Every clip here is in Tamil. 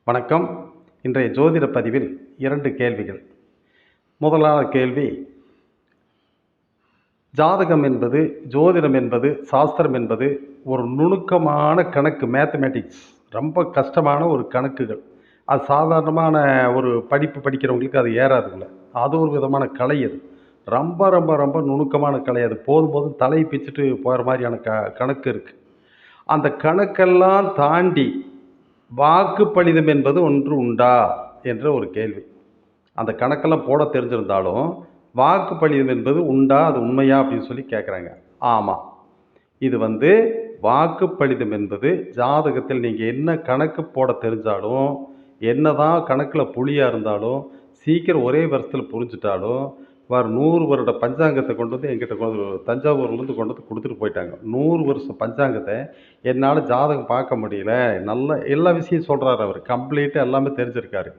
வணக்கம். இன்றைய ஜோதிட பதிவில் 2 கேள்விகள். முதலாவது கேள்வி, ஜாதகம் என்பது, ஜோதிடம் என்பது, சாஸ்திரம் என்பது ஒரு நுணுக்கமான கணக்கு மேத்தமேட்டிக்ஸ். ரொம்ப கஷ்டமான ஒரு கணக்குகள். அது சாதாரணமான ஒரு படிப்பு படிக்கிறவங்களுக்கு அது ஏறாதுங்க. அது ஒரு விதமான கலை அது. ரொம்ப ரொம்ப ரொம்ப நுணுக்கமான கலை அது. போதும் போதும் தலைய பிச்சுட்டு போற மாரியான கணக்கு இருக்கு. அந்த கணக்கெல்லாம் தாண்டி வாக்குப்பளிதம் என்பது ஒன்று உண்டா? என்ற ஒரு கேள்வி. அந்த கணக்கெல்லாம் போட தெரிஞ்சிருந்தாலும், வாக்குப்பளிதம் என்பது உண்டா? அது உண்மையா? அப்படின்னு சொல்லி கேட்குறாங்க. ஆமா. இது வந்து வாக்குப்பளிதம் என்பது ஜாதகத்தில் நீங்க என்ன கணக்கு போட தெரிஞ்சாலும், என்னதான் கணக்குல புலியா இருந்தாலும், சீக்கிரம் ஒரே வருஷத்துல புரிஞ்சுட்டாலும், 100 வருட பஞ்சாங்கத்த கொண்டு வந்து என்கிட்ட தஞ்சாவூர்லேருந்து கொண்டு வந்து குடுத்துட்டு போயிட்டாங்க. 100 வருஷம் பஞ்சாங்கத்த என்னால ஜாதகம் பார்க்க முடியல. நல்ல எல்லா விஷயம் சொல்றாரு அவரு. கம்ப்ளீட்டா எல்லாமே தெரிஞ்சிருக்காரு.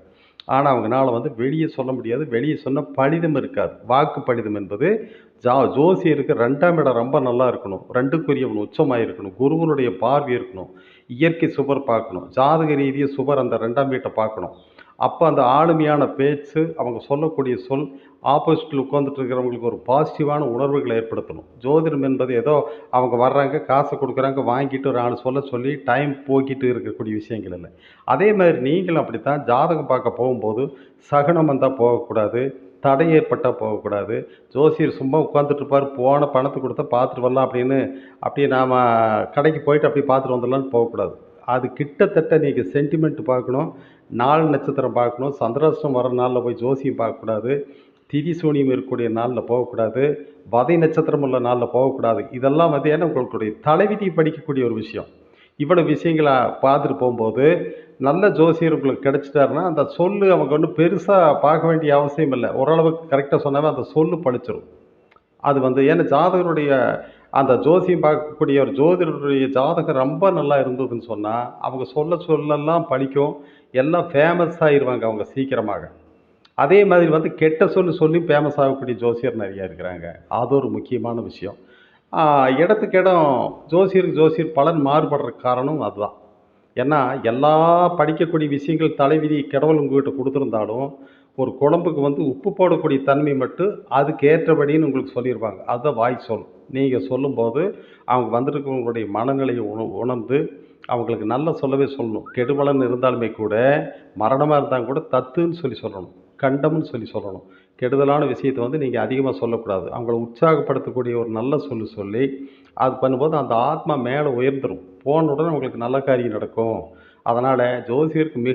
ஆனா, அவங்கனால வந்து வெளிய சொல்ல முடியாது. வெளிய சொன்னா பலிதம் இருக்காது. வாக்கு பலிதம் என்பது ஜோசியருக்கு 2ஆம் இடம் ரொம்ப நல்லா இருக்கணும். 2க்குரியவன் உச்சமா இருக்கணும். குருவனுடைய பார்வை இருக்கணும். இயற்கை சுபர் பார்க்கணும். ஜாதக ரீதியா சுபர் அந்த 2ஆம் வீட்ட பார்க்கணும். அப்ப அந்த ஆளுமையான பேச்சு, அவங்க சொல்லக்கூடிய சொல், ஆப்போசிட்ல உட்கார்ந்துட்டு இருக்கிறவங்களுக்கு ஒரு பாசிட்டிவான உணர்வுகள ஏற்படுத்தணும். ஜோதிடம் என்பது ஏதோ அவங்க வர்றாங்க, காசு குடுக்குறாங்க, வாங்கிட்டு ஒரு 4 சொல்ல சொல்லி டைம் போக்கிட்டு இருக்கக்கூடிய விஷயங்கள் இல்ல. அதே மாதிரி நீங்களும் அப்படித்தான் ஜாதகம் பார்க்க போகும்போது, சகுனம் வந்தா போகக்கூடாது. தடை ஏற்பட்டா போகக்கூடாது. ஜோசியர் சும்மா உட்கார்ந்துட்டு இருப்பாரு. போன பணத்த குடுத்தா பார்த்துட்டு வரலாம் அப்படின்னு, அப்படியே நாம கடைக்கு போயிட்டு அப்படியே பார்த்துட்டு வந்துடலாம்னு போகக்கூடாது. அது கிட்டத்தட்ட நீங்க சென்டிமெண்ட் பார்க்கணும். நாள் நட்சத்திரம் பார்க்கணும். சந்திராஷ்டமம் வர நாள்ல போய் ஜோசியம் பார்க்கக்கூடாது. திதி சூனியம் இருக்கக்கூடிய நாள்ல போகக்கூடாது. வதை நட்சத்திரம் உள்ள நாள்ல போகக்கூடாது. இதெல்லாம் வந்து ஏன்னா உங்களுடைய தலைவிதி படிக்கக்கூடிய ஒரு விஷயம். இவ்வளவு விஷயங்கள பார்த்துட்டு போம்போது, நல்ல ஜோசியர் உங்களுக்கு கிடைச்சிட்டாருன்னா, அந்த சொல்லு அவங்க ஒண்ணும் பெருசா பார்க்க வேண்டிய அவசியம் இல்ல. ஓரளவுக்கு கரெக்ட்டா சொன்னாவே அந்த சொல்லு பளிச்சிரும். அது வந்து ஏன்னா ஜாதகருடைய அந்த ஜோசியம் பார்க்கக்கூடிய ஒரு ஜோதிடருடைய ஜாதகம் ரொம்ப நல்லா இருந்ததுன்னு சொன்னா, அவங்க சொல்ல சொல்லெல்லாம் பலிக்கும். எல்லாம் ஃபேமஸ் ஆயிருவாங்க அவங்க சீக்கிரமாக. அதே மாதிரி வந்து கெட்ட சொல்லு சொல்லி ஃபேமஸ் ஆகக்கூடிய ஜோசியர் நெறைய இருக்கிறாங்க. அது ஒரு முக்கியமான விஷயம். ஆ இடத்துக்கு இடம் ஜோசியருக்கு ஜோசியர் பலன் மாறுபடுறதுக்கு காரணம் அதுதான். ஏன்னா, எல்லா படிக்கக்கூடிய விஷயங்கள் தலைவிதி கடவுள் உங்ககிட்ட குடுத்திருந்தாலும், ஒரு குழம்புக்கு வந்து உப்பு போடக்கூடிய தன்மை மட்டும் அதுக்கு ஏற்றபடின்னு உங்களுக்கு சொல்லியிருப்பாங்க. அதுதான் வாய் சொல். நீங்க சொல்லும்போது, அவங்க வந்திருக்கிறவங்களுடைய மனநிலையை உணர்ந்து, அவங்களுக்கு நல்ல சொல்லவே சொல்லணும். கெடுபலன் இருந்தாலுமே கூட, மரணமா இருந்தா கூட தத்துன்னு சொல்லி சொல்லணும். கண்டம்னு சொல்லி சொல்லணும். கெடுதலான விஷயத்த வந்து நீங்க அதிகமா சொல்லக்கூடாது. அவங்கள உற்சாகப்படுத்தக்கூடிய ஒரு நல்ல சொல்லு சொல்லி, அது பண்ணும்போது அந்த ஆத்மா மேல உயர்ந்துரும். போன உடனே உங்களுக்கு நல்ல காரியம் நடக்கும். அதனால ஜோசியருக்கு மிக